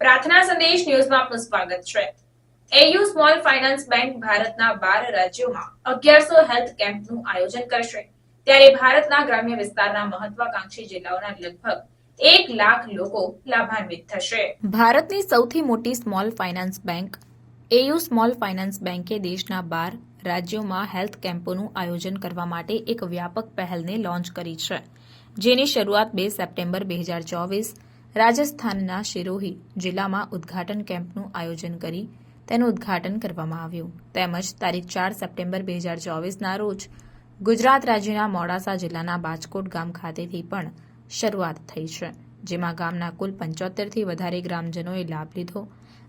પ્રાર્થના સંદેશ ન્યૂઝમાં આપનું સ્વાગત છે। એયુ સ્મોલ ફાઇનાન્સ બેંક ભારતના 12 રાજ્યોમાં 1100 હેલ્થ કેમ્પનું આયોજન કરશે। ત્યારે ભારતના ગ્રામ્ય વિસ્તારના મહત્વાકાંક્ષી જિલ્લાઓના લગભગ 1 લાખ લોકો લાભાન્વિત થશે। ભારતની સૌથી મોટી small finance bank AU small finance બેંકે દેશના 12 રાજ્યોમાં હેલ્થ કેમ્પોનું આયોજન કરવા માટે એક વ્યાપક પહેલને લોન્ચ કરી છે, જેની શરૂઆત 2 સપ્ટેમ્બર 2024 રાજસ્થાનના સિરોહી જિલ્લામાં ઉદ્ઘાટન કેમ્પનું આયોજન કરી તેનું ઉદ્ઘાટન કરવામાં આવ્યું। તેમજ તારીખ 4 સપ્ટેમ્બર 2024ના રોજ ગુજરાત રાજ્યના મોડાસા જિલ્લાના બાજકોટ ગામ ખાતેથી પણ શરૂઆત થઈ છે, જેમાં ગામના કુલ 75થી વધારે ગ્રામજનોએ લાભ લીધો।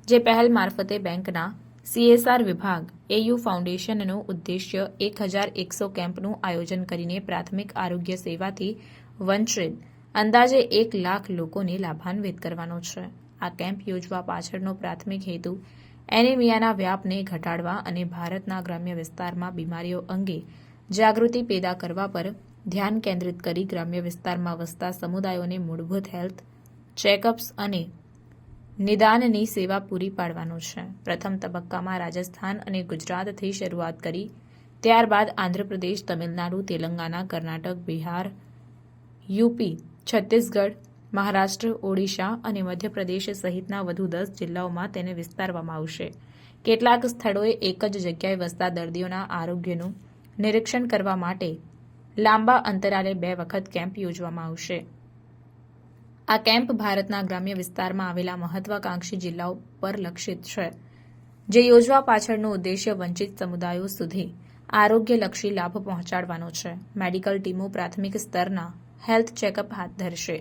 જે પહેલ મારફતે બેંકના CSR વિભાગ એયુ ફાઉન્ડેશનનો ઉદ્દેશ્ય 1100 કેમ્પનું આયોજન કરીને પ્રાથમિક આરોગ્ય સેવાથી વંચિત અંદાજે 1 લાખ લોકોને લાભાન્વિત કરવાનો છે। આ કેમ્પ યોજવા પાછળનો પ્રાથમિક હેતુ એનિમિયાના વ્યાપને ઘટાડવા અને ભારતના ગ્રામ્ય વિસ્તારમાં બીમારીઓ અંગે જાગૃતિ પેદા કરવા પર ધ્યાન કેન્દ્રિત કરી ગ્રામ્ય વિસ્તારમાં વસતા સમુદાયોને મૂળભૂત હેલ્થ ચેકઅપ્સ અને નિદાનની સેવા પૂરી પાડવાનો છે। પ્રથમ તબક્કામાં રાજસ્થાન અને ગુજરાતથી શરૂઆત કરી ત્યારબાદ આંધ્રપ્રદેશ, તમિલનાડુ, તેલંગાના, કર્ણાટક, બિહાર, યુપી, છત્તીસગઢ, મહારાષ્ટ્ર, ઓડિશા અને મધ્યપ્રદેશ સહિતના વધુ 10 જિલ્લાઓમાં તેને વિસ્તારવામાં આવશે। કેટલાક સ્થળોએ એક જ જગ્યાએ વસતા દર્દીઓના આરોગ્યનું નિરીક્ષણ કરવા માટે લાંબા અંતરાલે 2 વખત કેમ્પ યોજવામાં આવશે। આ કેમ્પ ભારતના ગ્રામ્ય વિસ્તારમાં આવેલા મહત્વાકાંક્ષી જિલ્લાઓ પર લક્ષિત છે, જે યોજવા પાછળનો ઉદ્દેશ્ય વંચિત સમુદાયો સુધી આરોગ્યલક્ષી લાભ પહોંચાડવાનો છે। મેડિકલ ટીમો પ્રાથમિક સ્તરના હેલ્થ ચેકઅપ હાથ ધરશે,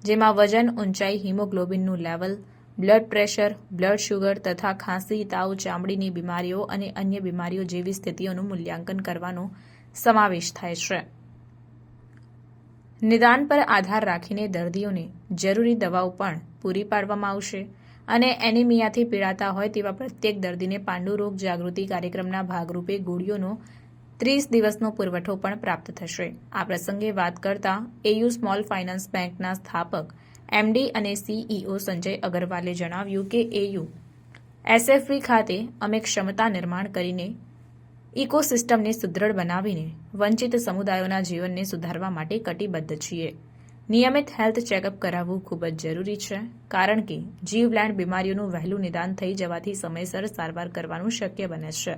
જેમાં વજન, ઊંચાઈ, હિમોગ્લોબિનનું level, blood pressure, blood sugar તથા ખાંસી, તાવ, ચામડીની બીમારીઓ અને અન્ય બીમારીઓ જેવી સ્થિતિઓનું મૂલ્યાંકન કરવાનો સમાવેશ થાય છે। નિદાન પર આધાર રાખીને દર્દીઓને જરૂરી દવાઓ પણ પૂરી પાડવામાં આવશે અને એનિમિયાથી પીડાતા હોય તેવા પ્રત્યેક દર્દીને પાંડુરોગ જાગૃતિ કાર્યક્રમના ભાગરૂપે ગોળીઓનો 30 દિવસનો પુરવઠો પણ પ્રાપ્ત થશે। આ પ્રસંગે વાત કરતા એયુ સ્મોલ ફાઇનાન્સ બેંકના સ્થાપક MD અને CEO સંજય અગરવાલે જણાવ્યું કે એયુ SFB ખાતે અમે ક્ષમતા નિર્માણ કરીને ઇકોસિસ્ટમને સુદૃઢ બનાવીને વંચિત સમુદાયોના જીવનને સુધારવા માટે કટિબદ્ધ છીએ। નિયમિત હેલ્થ ચેકઅપ કરાવવું ખૂબ જ જરૂરી છે, કારણ કે જીવલેણ બીમારીઓનું વહેલું નિદાન થઈ જવાથી સમયસર સારવાર કરવાનું શક્ય બને છે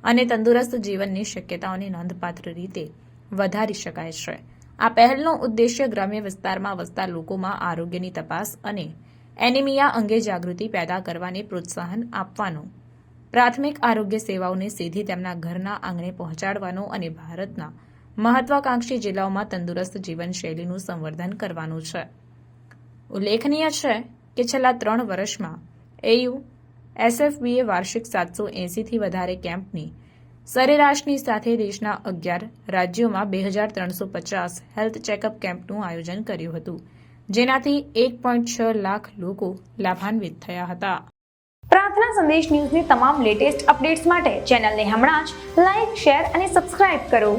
અને તંદુરસ્ત જીવનની શક્યતાઓને નોંધપાત્ર રીતે વધારી શકાય છે। આ પહેલનો ઉદ્દેશ્ય ગ્રામ્ય વિસ્તારમાં વસતા લોકોમાં આરોગ્યની તપાસ અને એનિમિયા અંગે જાગૃતિ પેદા કરવાને પ્રોત્સાહન આપવાનો, પ્રાથમિક આરોગ્ય સેવાઓને સીધી તેમના ઘરના આંગણે પહોંચાડવાનો અને ભારતના મહત્વાકાંક્ષી જિલ્લાઓમાં તંદુરસ્ત જીવનશૈલીનું સંવર્ધન કરવાનું છે। ઉલ્લેખનીય છે કે છેલ્લા 3 વર્ષમાં એયુ SFBએ વાર્ષિક 780થી વધારે કેમ્પની સરેરાશની સાથે દેશના 11 રાજ્યોમાં 2350 હેલ્થ ચેકઅપ કેમ્પનું આયોજન કર્યું હતું, જેનાથી 1.6 લાખ લોકો લાભાન્વિત થયા હતા। પ્રાર્થના સંદેશ ન્યૂઝની તમામ લેટેસ્ટ અપડેટ્સ માટે ચેનલને હમણાં જ લાઇક, શેર અને સબસ્ક્રાઇબ કરો।